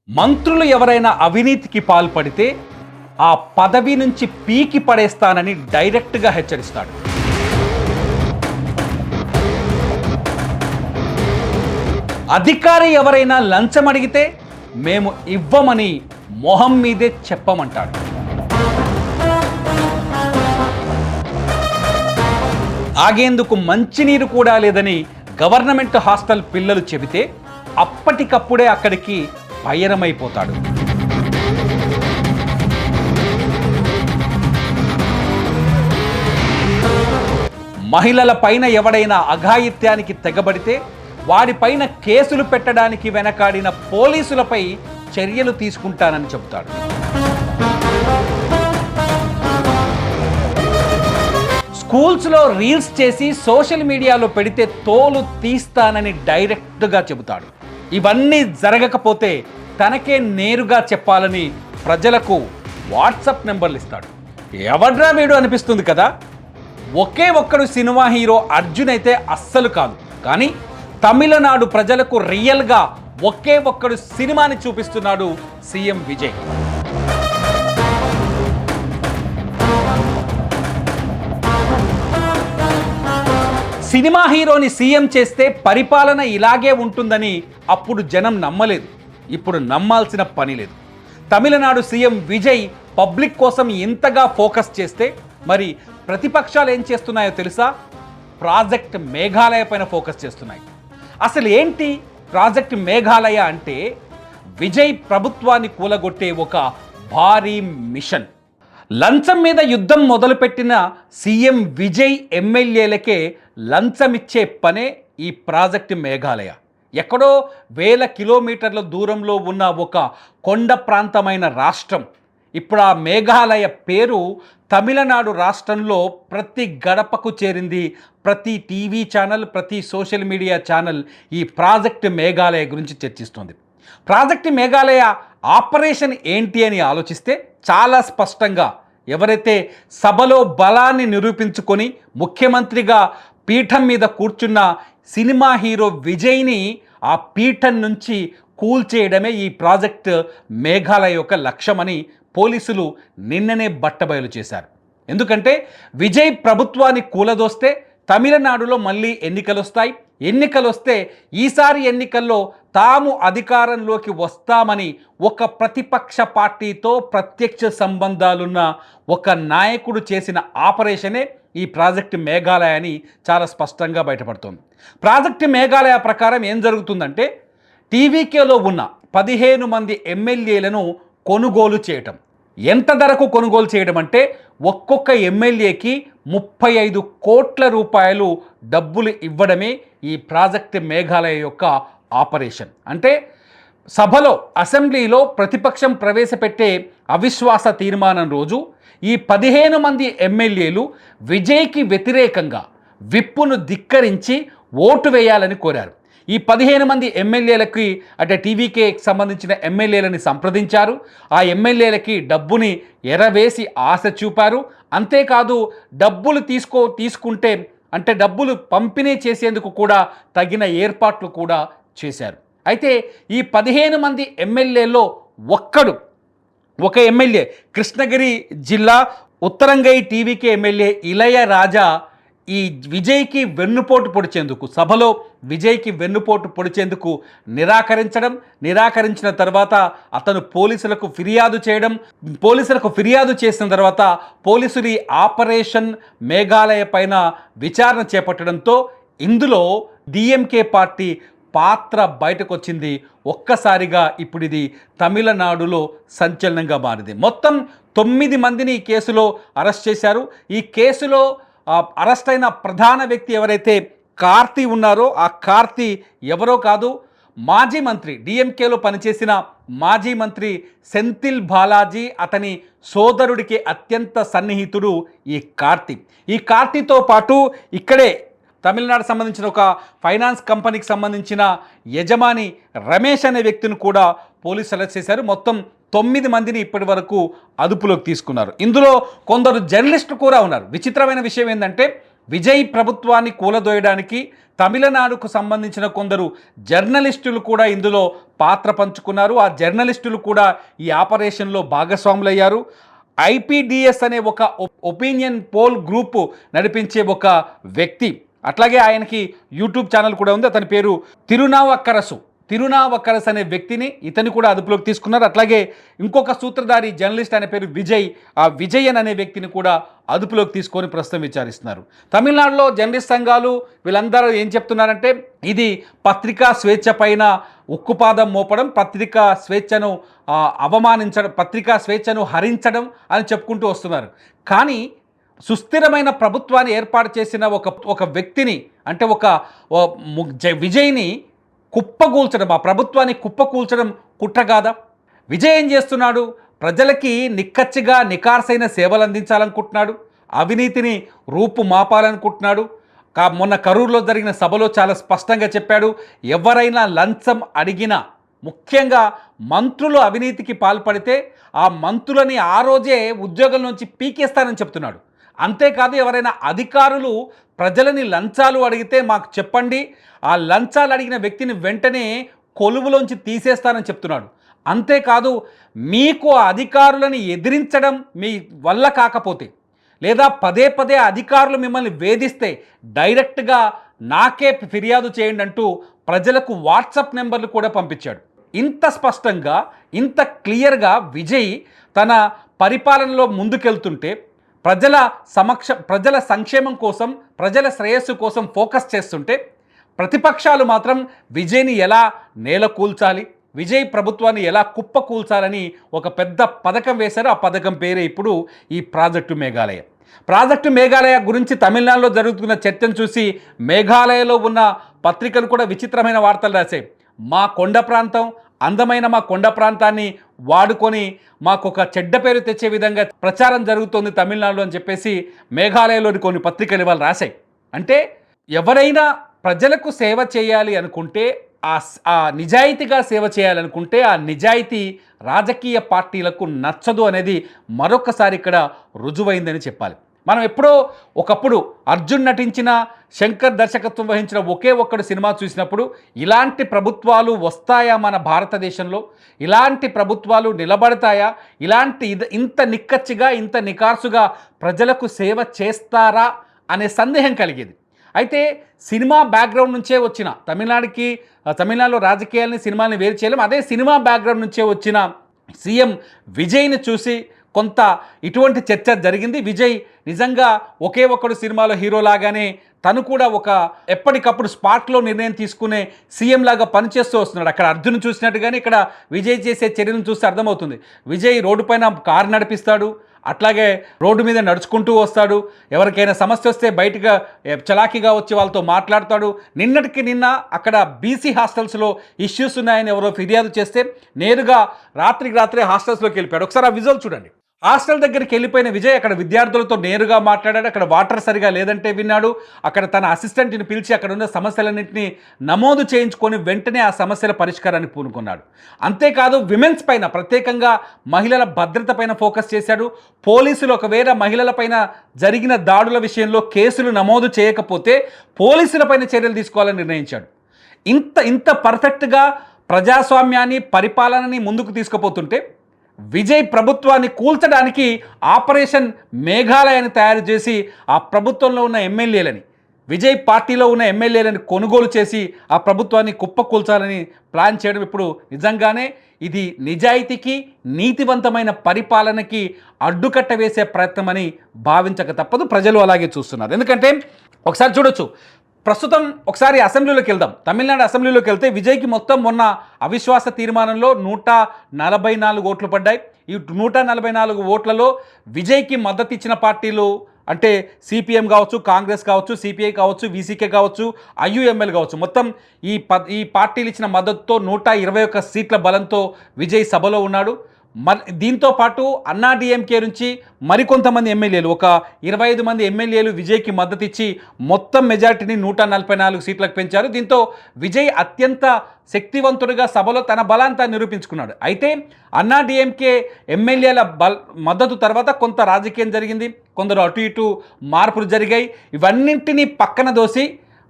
మంత్రులు ఎవరైనా అవినీతికి పాల్పడితే ఆ పదవి నుంచి పీకి పడేస్తానని డైరెక్ట్గా హెచ్చరిస్తాడు. అధికారి ఎవరైనా లంచం అడిగితే మేము ఇవ్వమని మొహం మీదే చెప్పమంటాడు. ఆగేందుకు మంచినీరు కూడా లేదని గవర్నమెంట్ హాస్టల్ పిల్లలు చెబితే అప్పటికప్పుడే అక్కడికి పయనమైపోతాడు. మహిళల పైన ఎవడైనా అఘాయిత్యానికి తెగబడితే వాడిపైన కేసులు పెట్టడానికి వెనకాడిన పోలీసులపై చర్యలు తీసుకుంటానని చెబుతాడు. స్కూల్స్లో రీల్స్ చేసి సోషల్ మీడియాలో పెడితే తోలు తీస్తానని డైరెక్ట్గా చెబుతాడు. ఇవన్నీ జరగకపోతే తనకే నేరుగా చెప్పాలని ప్రజలకు వాట్సాప్ నెంబర్లు ఇస్తాడు. ఎవడ్రా వీడు అనిపిస్తుంది కదా. ఒకే ఒక్కడు సినిమా హీరో అర్జున్ అయితే అస్సలు కాదు. కానీ తమిళనాడు ప్రజలకు రియల్గా ఒకే ఒక్కడు సినిమాని చూపిస్తున్నాడు సీఎం విజయ్. సినిమా హీరోని సీఎం చేస్తే పరిపాలన ఇలాగే ఉంటుందని అప్పుడు జనం నమ్మలేదు. ఇప్పుడు నమ్మాల్సిన పని లేదు. తమిళనాడు సీఎం విజయ్ పబ్లిక్ కోసం ఇంతగా ఫోకస్ చేస్తే మరి ప్రతిపక్షాలు ఏం చేస్తున్నాయో తెలుసా? ప్రాజెక్ట్ మేఘాలయ పైన ఫోకస్ చేస్తున్నాయి. అసలు ఏంటి ప్రాజెక్ట్ మేఘాలయ అంటే? విజయ్ ప్రభుత్వాన్ని కూలగొట్టే ఒక భారీ మిషన్. లంచం మీద యుద్ధం మొదలుపెట్టిన సీఎం విజయ్ ఎమ్మెల్యేలకే లంచమిచ్చే పనే ఈ ప్రాజెక్ట్ మేఘాలయ. ఎక్కడో వేల కిలోమీటర్ల దూరంలో ఉన్న ఒక కొండ ప్రాంతమైన రాష్ట్రం ఇప్పుడు ఆ మేఘాలయ పేరు తమిళనాడు రాష్ట్రంలో ప్రతి గడపకు చేరింది. ప్రతి టీవీ ఛానల్, ప్రతి సోషల్ మీడియా ఛానల్ ఈ ప్రాజెక్ట్ మేఘాలయ గురించి చర్చిస్తుంది. ప్రాజెక్ట్ మేఘాలయ ఆపరేషన్ ఏంటి అని ఆలోచిస్తే చాలా స్పష్టంగా ఎవరైతే సభలో బలాన్ని నిరూపించుకొని ముఖ్యమంత్రిగా పీఠం మీద కూర్చున్న సినిమా హీరో విజయ్ని ఆ పీఠం నుంచి కూల్చేయడమే ఈ ప్రాజెక్ట్ మేఘాలయ యొక్క లక్ష్యమని పోలీసులు నిన్ననే బట్టబయలు చేశారు. ఎందుకంటే విజయ్ ప్రభుత్వాన్ని కూలదోస్తే తమిళనాడులో మళ్ళీ ఎన్నికలు వస్తాయి. ఎన్నికలు వస్తే ఈసారి ఎన్నికల్లో తాము అధికారంలోకి వస్తామని ఒక ప్రతిపక్ష పార్టీతో ప్రత్యక్ష సంబంధాలున్న ఒక నాయకుడు చేసిన ఆపరేషనే ఈ ప్రాజెక్ట్ మేఘాలయ అని చాలా స్పష్టంగా బయటపడుతోంది. ప్రాజెక్ట్ మేఘాలయ ప్రకారం ఏం జరుగుతుందంటే టీవీకేలో ఉన్న 15 మంది ఎమ్మెల్యేలను కొనుగోలు చేయటం. ఎంత ధరకు కొనుగోలు చేయడం అంటే ఒక్కొక్క ఎమ్మెల్యేకి 35 కోట్ల రూపాయలు డబ్బులు ఇవ్వడమే ఈ ప్రాజెక్ట్ మేఘాలయ యొక్క ఆపరేషన్. అంటే సభలో అసెంబ్లీలో ప్రతిపక్షం ప్రవేశపెట్టే అవిశ్వాస తీర్మానం రోజు ఈ 15 మంది ఎమ్మెల్యేలు విజయ్కి వ్యతిరేకంగా విప్పును ధిక్కరించి ఓటు వేయాలని కోరారు. ఈ 15 మంది ఎమ్మెల్యేలకి అంటే టీవీకే సంబంధించిన ఎమ్మెల్యేలని సంప్రదించారు. ఆ ఎమ్మెల్యేలకి డబ్బుని ఎరవేసి ఆశ చూపారు. అంతేకాదు డబ్బులు తీసుకుంటే అంటే డబ్బులు పంపిణీ చేసేందుకు కూడా తగిన ఏర్పాట్లు కూడా చేశారు. అయితే ఈ 15 మంది ఎమ్మెల్యేలో ఒక ఎమ్మెల్యే కృష్ణగిరి జిల్లా ఉత్తరంగై టీవీకే ఎమ్మెల్యే ఇళయ రాజా ఈ విజయ్కి వెన్నుపోటు పొడిచేందుకు సభలో విజయ్కి వెన్నుపోటు పొడిచేందుకు నిరాకరించిన తర్వాత అతను పోలీసులకు ఫిర్యాదు చేసిన తర్వాత పోలీసులు ఈ ఆపరేషన్ మేఘాలయ పైన విచారణ చేపట్టడంతో ఇందులో డిఎంకే పార్టీ పాత్ర బయటకు వచ్చింది. ఒక్కసారిగా ఇప్పుడు ఇది తమిళనాడులో సంచలనంగా మారింది. మొత్తం 9 మందిని ఈ కేసులో అరెస్ట్ చేశారు. ఈ కేసులో అరెస్ట్ అయిన ప్రధాన వ్యక్తి ఎవరైతే కార్తీ ఉన్నారో ఆ కార్తీ ఎవరో కాదు, మాజీ మంత్రి డిఎంకేలో పనిచేసిన మాజీ మంత్రి సెంథిల్ బాలాజీ అతని సోదరుడికి అత్యంత సన్నిహితుడు ఈ కార్తీ. ఈ కార్తీతో పాటు ఇక్కడే తమిళనాడు సంబంధించిన ఒక ఫైనాన్స్ కంపెనీకి సంబంధించిన యజమాని రమేష్ అనే వ్యక్తిని కూడా పోలీసులు అరెస్ట్ చేశారు. మొత్తం 9 మందిని ఇప్పటి వరకు అదుపులోకి తీసుకున్నారు. ఇందులో కొందరు జర్నలిస్టులు కూడా ఉన్నారు. విచిత్రమైన విషయం ఏంటంటే విజయ్ ప్రభుత్వాన్ని కూలదోయడానికి తమిళనాడుకు సంబంధించిన కొందరు జర్నలిస్టులు కూడా ఇందులో పాత్ర పంచుకున్నారు. ఆ జర్నలిస్టులు కూడా ఈ ఆపరేషన్లో భాగస్వాములయ్యారు. ఐపీడిఎస్ అనే ఒక ఒపీనియన్ పోల్ గ్రూపు నడిపించే ఒక వ్యక్తి, అట్లాగే ఆయనకి యూట్యూబ్ ఛానల్ కూడా ఉంది, అతని పేరు తిరునావక్కరస్ అనే వ్యక్తిని ఇతన్ని కూడా అదుపులోకి తీసుకున్నారు. అట్లాగే ఇంకొక సూత్రధారి జర్నలిస్ట్ అనే పేరు విజయన్ అనే వ్యక్తిని కూడా అదుపులోకి తీసుకొని ప్రస్తుతం విచారిస్తున్నారు. తమిళనాడులో జర్నలిస్ట్ సంఘాలు వీళ్ళందరూ ఏం చెప్తున్నారంటే ఇది పత్రికా స్వేచ్ఛ పైన ఉక్కుపాదం మోపడం, పత్రికా స్వేచ్ఛను అవమానించడం, పత్రికా స్వేచ్ఛను హరించడం అని చెప్పుకుంటూ వస్తున్నారు. కానీ సుస్థిరమైన ప్రభుత్వాన్ని ఏర్పాటు చేసిన ఒక వ్యక్తిని, అంటే విజయ్ని కుప్పకూల్చడం, ఆ ప్రభుత్వాన్ని కుప్పకూల్చడం కుట్ర కాదా? విజయ్ ఏం చేస్తున్నాడు? ప్రజలకి నిక్కచ్చిగా నికార్సైన సేవలు అందించాలనుకుంటున్నాడు, అవినీతిని రూపుమాపాలనుకుంటున్నాడు. మొన్న కరూరులో జరిగిన సభలో చాలా స్పష్టంగా చెప్పాడు, ఎవరైనా లంచం అడిగినా, ముఖ్యంగా మంత్రులు అవినీతికి పాల్పడితే ఆ మంత్రులని ఆ రోజే ఉద్యోగం నుంచి పీకేస్తానని చెప్తున్నాడు. అంతేకాదు, ఎవరైనా అధికారులు ప్రజలని లంచాలు అడిగితే మాకు చెప్పండి, ఆ లంచాలు అడిగిన వ్యక్తిని వెంటనే కొలువులోంచి తీసేస్తానని చెప్తున్నాడు. అంతేకాదు, మీకు ఆ అధికారులను ఎదిరించడం మీ వల్ల కాకపోతే, లేదా పదే పదే అధికారులు మిమ్మల్ని వేధిస్తే డైరెక్ట్గా నాకే ఫిర్యాదు చేయండి అంటూ ప్రజలకు వాట్సాప్ నెంబర్లు కూడా పంపించాడు. ఇంత స్పష్టంగా, ఇంత క్లియర్గా విజయ్ తన పరిపాలనలో ముందుకెళ్తుంటే, ప్రజల సంక్షేమం కోసం, ప్రజల శ్రేయస్సు కోసం ఫోకస్ చేస్తుంటే, ప్రతిపక్షాలు మాత్రం విజయ్ని ఎలా నేలకూల్చాలి, విజయ్ ప్రభుత్వాన్ని ఎలా కుప్పకూల్చాలని ఒక పెద్ద పథకం వేశారు. ఆ పథకం పేరే ఇప్పుడు ఈ ప్రాజెక్టు మేఘాలయ గురించి తమిళనాడులో జరుగుతున్న చర్చను చూసి మేఘాలయలో ఉన్న పత్రికలు కూడా విచిత్రమైన వార్తలు రాశాయి. మా కొండ ప్రాంతం, అందమైన మా కొండ ప్రాంతాన్ని వాడుకొని మాకు ఒక చెడ్డ పేరు తెచ్చే విధంగా ప్రచారం జరుగుతోంది తమిళనాడులో అని చెప్పేసి మేఘాలయలోని కొన్ని పత్రికలు ఇవాళ రాశాయి. అంటే ఎవరైనా ప్రజలకు సేవ చేయాలి అనుకుంటే, ఆ నిజాయితీగా సేవ చేయాలనుకుంటే, ఆ నిజాయితీ రాజకీయ పార్టీలకు నచ్చదు అనేది మరొకసారి ఇక్కడ రుజువైందని చెప్పాలి. మనం ఒకప్పుడు అర్జున్ నటించిన, శంకర్ దర్శకత్వం వహించిన ఒకే ఒక్కడు సినిమా చూసినప్పుడు ఇలాంటి ప్రభుత్వాలు వస్తాయా మన భారతదేశంలో, ఇలాంటి ప్రభుత్వాలు నిలబడతాయా, ఇంత నిక్కచ్చిగా, ఇంత నికార్సుగా ప్రజలకు సేవ చేస్తారా అనే సందేహం కలిగేది. అయితే సినిమా బ్యాక్గ్రౌండ్ నుంచే వచ్చిన, తమిళనాడులో రాజకీయాలని, సినిమాని వేరు చేయలేం, అదే సినిమా బ్యాక్గ్రౌండ్ నుంచే వచ్చిన సీఎం విజయ్ని చూసి కొంత ఇటువంటి చర్చ జరిగింది. విజయ్ నిజంగా ఒకే ఒక్కడు సినిమాలో హీరో లాగానే తను కూడా ఎప్పటికప్పుడు స్పాట్లో నిర్ణయం తీసుకునే సీఎం లాగా పనిచేస్తూ వస్తున్నాడు. అక్కడ అర్జున్ చూసినట్టుగానే ఇక్కడ విజయ్ చేసే చర్యలను చూస్తే అర్థమవుతుంది. విజయ్ రోడ్డు పైన కారు నడిపిస్తాడు, అట్లాగే రోడ్డు మీద నడుచుకుంటూ వస్తాడు, ఎవరికైనా సమస్య వస్తే బయటగా చలాకీగా వచ్చి వాళ్ళతో మాట్లాడతాడు. నిన్న అక్కడ బీసీ హాస్టల్స్లో ఇష్యూస్ ఉన్నాయని ఎవరో ఫిర్యాదు చేస్తే నేరుగా రాత్రే హాస్టల్స్లోకి వెళ్ళిపోయాడు. ఒకసారి ఆ విజువల్ చూడండి. హాస్టల్ దగ్గరికి వెళ్ళిపోయిన విజయ్ అక్కడ విద్యార్థులతో నేరుగా మాట్లాడాడు. అక్కడ వాటర్ సరిగా లేదంటే విన్నాడు. అక్కడ తన అసిస్టెంట్ని పిలిచి అక్కడ ఉన్న సమస్యలన్నింటినీ నమోదు చేయించుకొని వెంటనే ఆ సమస్యల పరిష్కారాన్ని పూనుకున్నాడు. అంతేకాదు, విమెన్స్ పైన, ప్రత్యేకంగా మహిళల భద్రత పైన ఫోకస్ చేశాడు. పోలీసులు ఒకవేళ మహిళలపైన జరిగిన దాడుల విషయంలో కేసులు నమోదు చేయకపోతే పోలీసులపైన చర్యలు తీసుకోవాలని నిర్ణయించాడు. ఇంత పర్ఫెక్ట్గా ప్రజాస్వామ్యాన్ని, పరిపాలనని ముందుకు తీసుకుపోతుంటే విజయ్ ప్రభుత్వాన్ని కూల్చడానికి ఆపరేషన్ మేఘాలయాన్ని తయారు చేసి ఆ ప్రభుత్వంలో ఉన్న ఎమ్మెల్యేలని, విజయ్ పార్టీలో ఉన్న ఎమ్మెల్యేలను కొనుగోలు చేసి ఆ ప్రభుత్వాన్ని కుప్పకూల్చాలని ప్లాన్ చేయడం ఇప్పుడు నిజంగానే ఇది నిజాయితీకి, నీతివంతమైన పరిపాలనకి అడ్డుకట్ట వేసే ప్రయత్నమని భావించక తప్పదు. ప్రజలు అలాగే చూస్తున్నారు. ఎందుకంటే ఒకసారి చూడొచ్చు, ప్రస్తుతం ఒకసారి అసెంబ్లీలోకి వెళ్దాం. తమిళనాడు అసెంబ్లీలోకి వెళ్తే విజయ్కి మొత్తం మొన్న అవిశ్వాస తీర్మానంలో 144 ఓట్లు పడ్డాయి. ఈ 144 ఓట్లలో విజయ్కి మద్దతు ఇచ్చిన పార్టీలు అంటే సిపిఎం కావచ్చు, కాంగ్రెస్ కావచ్చు, సిపిఐ కావచ్చు, వీసీకే కావచ్చు, ఐయుఎంఎల్ కావచ్చు, మొత్తం ఈ పార్టీలు ఇచ్చిన మద్దతుతో 121 సీట్ల బలంతో విజయ్ సభలో ఉన్నాడు. దీంతో పాటు అన్నా డిఎంకే నుంచి మరికొంతమంది ఎమ్మెల్యేలు ఒక 25 మంది ఎమ్మెల్యేలు విజయ్కి మద్దతు ఇచ్చి మొత్తం మెజార్టీని 144 సీట్లకు పెంచారు. దీంతో విజయ్ అత్యంత శక్తివంతుడిగా సభలో తన బలాంతా నిరూపించుకున్నాడు. అయితే అన్నా డిఎంకే ఎమ్మెల్యేల మద్దతు తర్వాత కొంత రాజకీయం జరిగింది, కొందరు అటు ఇటు మార్పులు జరిగాయి. ఇవన్నింటినీ పక్కన దోసి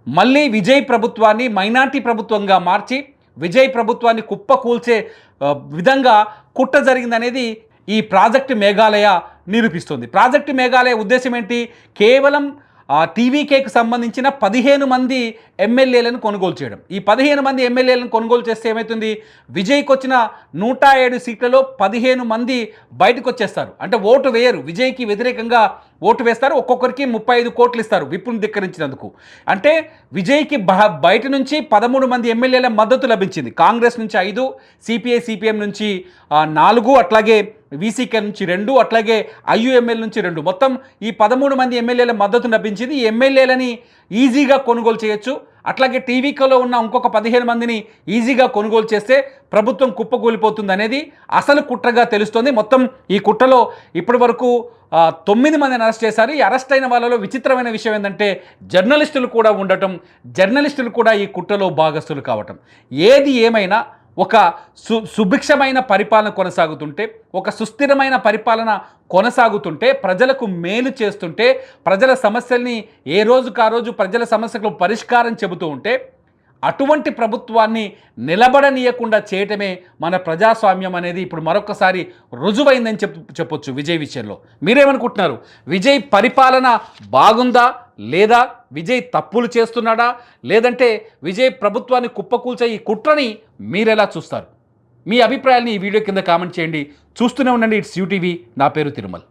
మళ్ళీ విజయ్ ప్రభుత్వాన్ని మైనార్టీ ప్రభుత్వంగా మార్చి విజయ్ ప్రభుత్వాన్ని కుప్పకూల్చే విధంగా కుట్ర జరిగిందనేది ఈ ప్రాజెక్టు మేఘాలయ నిరూపిస్తుంది. ప్రాజెక్టు మేఘాలయ ఉద్దేశం ఏంటి? కేవలం టీవీకేకి సంబంధించిన 15 మంది ఎమ్మెల్యేలను కొనుగోలు చేయడం. ఈ 15 మంది ఎమ్మెల్యేలను కొనుగోలు చేస్తే ఏమవుతుంది? విజయ్కి వచ్చిన 107 సీట్లలో 15 మంది బయటకు వచ్చేస్తారు. అంటే ఓటు వేయరు, విజయ్కి వ్యతిరేకంగా ఓటు వేస్తారు. ఒక్కొక్కరికి 35 కోట్లు ఇస్తారు విప్పును ధిక్కరించినందుకు. అంటే విజయ్కి బయట నుంచి 13 మంది ఎమ్మెల్యేల మద్దతు లభించింది. కాంగ్రెస్ నుంచి 5, సిపిఐ సిపిఎం నుంచి 4, అట్లాగే వీసీకే నుంచి 2, అట్లాగే ఐయుఎంఎల్ నుంచి 2, మొత్తం ఈ 13 మంది ఎమ్మెల్యేల మద్దతు లభించింది. ఈ ఎమ్మెల్యేలని ఈజీగా కొనుగోలు చేయొచ్చు. అట్లాగే టీవీకలో ఉన్న ఇంకొక 15 మందిని ఈజీగా కొనుగోలు చేస్తే ప్రభుత్వం కుప్పకూలిపోతుంది అనేది అసలు కుట్రగా తెలుస్తోంది. మొత్తం ఈ కుట్రలో ఇప్పటి వరకు 9 మందిని అరెస్ట్ చేశారు. ఈ అరెస్ట్ అయిన వాళ్ళలో విచిత్రమైన విషయం ఏంటంటే జర్నలిస్టులు కూడా ఉండటం, జర్నలిస్టులు కూడా ఈ కుట్రలో భాగస్తులు కావటం. ఏది ఏమైనా ఒక సుభిక్షమైన పరిపాలన కొనసాగుతుంటే, ఒక సుస్థిరమైన పరిపాలన కొనసాగుతుంటే, ప్రజలకు మేలు చేస్తుంటే, ప్రజల సమస్యల్ని ఏ రోజుకు ఆ రోజు ప్రజల సమస్యలకు పరిష్కారం చెబుతూ ఉంటే, అటువంటి ప్రభుత్వాన్ని నిలబడనీయకుండా చేయటమే మన ప్రజాస్వామ్యం అనేది ఇప్పుడు మరొకసారి రుజువైందని చెప్పొచ్చు విజయ్ విషయంలో. మీరేమనుకుంటున్నారు? విజయ్ పరిపాలన బాగుందా లేదా? విజయ్ తప్పులు చేస్తున్నాడా? లేదంటే విజయ్ ప్రభుత్వాన్ని కుప్పకూల్చే ఈ కుట్రని మీరెలా చూస్తారు? మీ అభిప్రాయాన్ని ఈ వీడియో కింద కామెంట్ చేయండి. చూస్తూనే ఉండండి ఇట్స్ యూటీవీ. నా పేరు తిరుమల్.